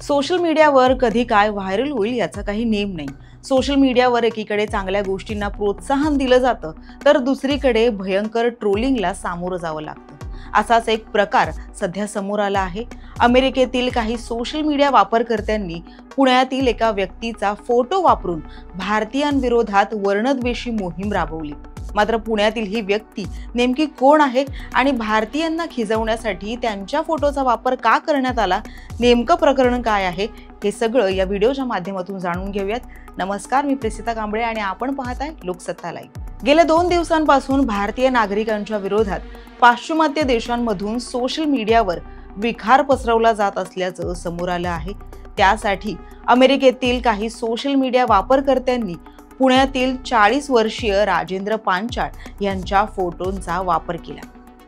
Social मीडियावर कधी काय व्हायरल होईल याचा काही नेम नाही। सोशल मीडियावर एकीकडे चांगल्या गोष्टींना प्रोत्साहन दिलं जातं तर दुसरीकडे भयंकर ट्रोलिंगला सामोरं जावं लागतं। असाच एक प्रकार सध्या समोर आला आहे। अमेरिकेतील काही सोशल मीडिया वापरकर्त्यांनी पुण्यातील एका व्यक्तीचा फोटो वापरून भारतीयांविरोधात वर्णद्वेषी मोहीम राबवली। मात्र पुण्यातील ही व्यक्ती नेमकी कोण आहे आणि भारतीयांना खिजवण्यासाठी त्यांच्या फोटोचा वापर का करण्यात आला, नेमकं प्रकरण काय आहे, हे सगळं या व्हिडिओच्या माध्यमातून जाणून घेऊयात। नमस्कार, मी प्रेसिता कांबळे आणि आपण पाहताय लोकसत्ता लाईव्ह। गेल्या 2 दिवसांपासून भारतीय नागरिकांच्या विरोधात पाश्चिमात्य देशांमधून सोशल मीडियावर विखार पसरवला जात असल्याचं समोर आलं आहे। त्यासाठी अमेरिकेतील काही सोशल मीडिया वापरकर्त्यांनी पुण्यातील 40 वर्षीय राजेंद्र पांचाळ यांच्या फोटोंचा वापर केला।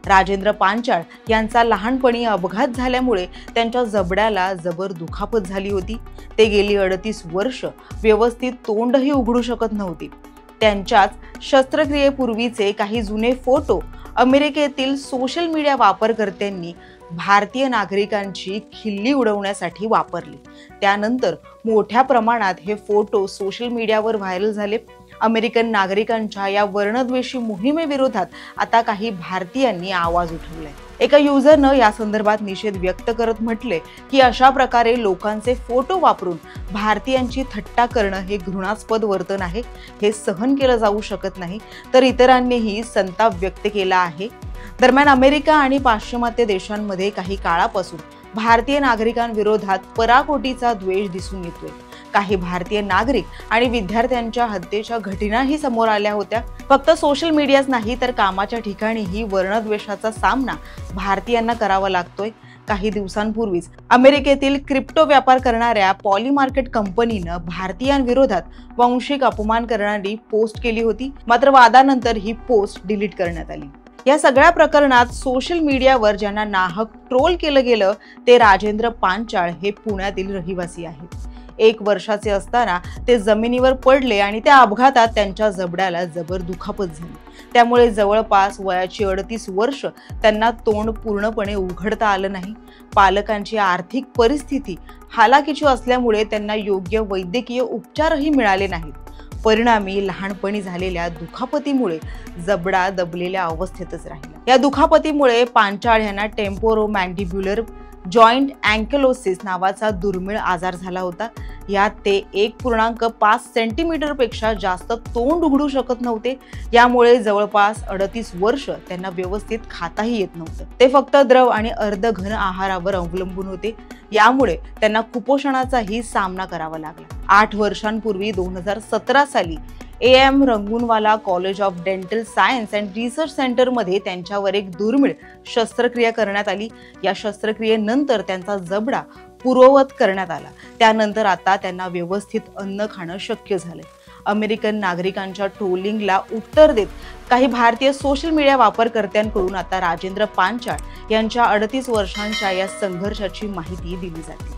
राजेंद्र पांचाळ यांचा लहानपणी अपघात झाल्यामुळे त्यांच्या जबड्याला जबर दुखापत झाली होती। ते गेली 38 वर्ष व्यवस्थित तोंडही उघडू शकत नव्हते। त्यांच्याच शस्त्रक्रियेपूर्वीचे काही जुने फोटो अमेरिकेतील सोशल मीडिया वापरकर्त्यांनी भारतीय नागरिकांची खिल्ली उडवण्यासाठी वापरले। त्यानंतर मोठ्या प्रमाणात हे फोटो सोशल मीडियावर व्हायरल झाले। अमेरिकन नागरिकांच्या या वर्णद्वेषी मोहिमेविरोधात आता काही भारतीयांनी आवाज उठवलाय। एका युजरनं या संदर्भात निषेध व्यक्त करत म्हटले की अशा प्रकारे लोकांचे फोटो वापरून भारतीयांची थट्टा करणं हे घृणास्पद वर्तन आहे। हे सहन केलं जाऊ शकत नाही। तर इतरांनीही संताप व्यक्त केला आहे। दरम्यान अमेरिका आणि पाश्चिमात्य देशांमध्ये काही काळापासून भारतीय नागरिकांविरोधात पराकोटीचा द्वेष दिसून येतोय। काही भारतीय नागरिक आणि विद्यार्थ्यांच्या हत्येच्या घटनाही समोर आल्या होत्या। फक्त सोशल मीडियाच नाही तर कामाच्या ठिकाणीही वर्णद्वेषाचा सामना भारतीयांना करावा लागतोय। काही दिवसांपूर्वीच अमेरिकेतील क्रिप्टो व्यापार करणाऱ्या पॉलीमार्केट कंपनीनं भारतीयांविरोधात वांशिक अपमान करणारी पोस्ट केली होती। मात्र वादानंतर ही पोस्ट डिलीट करण्यात आली। या सगळ्या प्रकरणात सोशल मीडियावर ज्यांना नाहक ट्रोल केलं गेलं ते राजेंद्र पांचाळ हे पुण्यातील रहिवासी आहेत। 1 वर्षाचे असताना ते जमिनीवर पडले आणि त्या अपघातात त्यांच्या जबड्याला जबर दुखापत झाली। त्यामुळे जवळपास वयाची 38 वर्ष त्यांना तोंड पूर्णपणे उघडता आलं नाही। पालकांची आर्थिक परिस्थिती हालाकीची असल्यामुळे त्यांना योग्य वैद्यकीय उपचारही मिळाले नाहीत। परिणामी लहानपणी झालेल्या दुखापतीमुळे जबडा दबलेल्या अवस्थेतच राहिला। या दुखापतीमुळे पांचाळ यांना टेम्पोरोमॅन्डिब्युलर जॉइंट अँकिलोसिस नावाचा दुर्मिळ आजार झाला होता। यात ते 1.5 सेंटीमीटर पेक्षा जास्त तोंड उघडू शकत नव्हते। यामुळे जवळपास 38 वर्ष त्यांना व्यवस्थित खाताही येत नव्हतं। ते फक्त द्रव आणि अर्धघन आहारावर अवलंबून होते। यामुळे त्यांना कुपोषणाचाही सामना करावा लागला। 8 वर्षांपूर्वी 2017 साली AM Rangoonwala college of dental science and research सेंटरमध्ये त्यांच्यावर एक दुर्मिळ शस्त्रक्रिया करण्यात आली। या शस्त्रक्रियेनंतर त्यांचा जबडा पूर्ववत करण्यात आला। त्यानंतर आता त्यांना व्यवस्थित अन्न खाणं शक्य झालंय। अमेरिकन नागरिकांच्या ट्रोलिंगला उत्तर देत काही भारतीय सोशल मीडिया वापरकर्त्यांकडून आता राजेंद्र पांचाळ यांच्या 38 वर्षांच्या या संघर्षाची माहिती दिली जाते।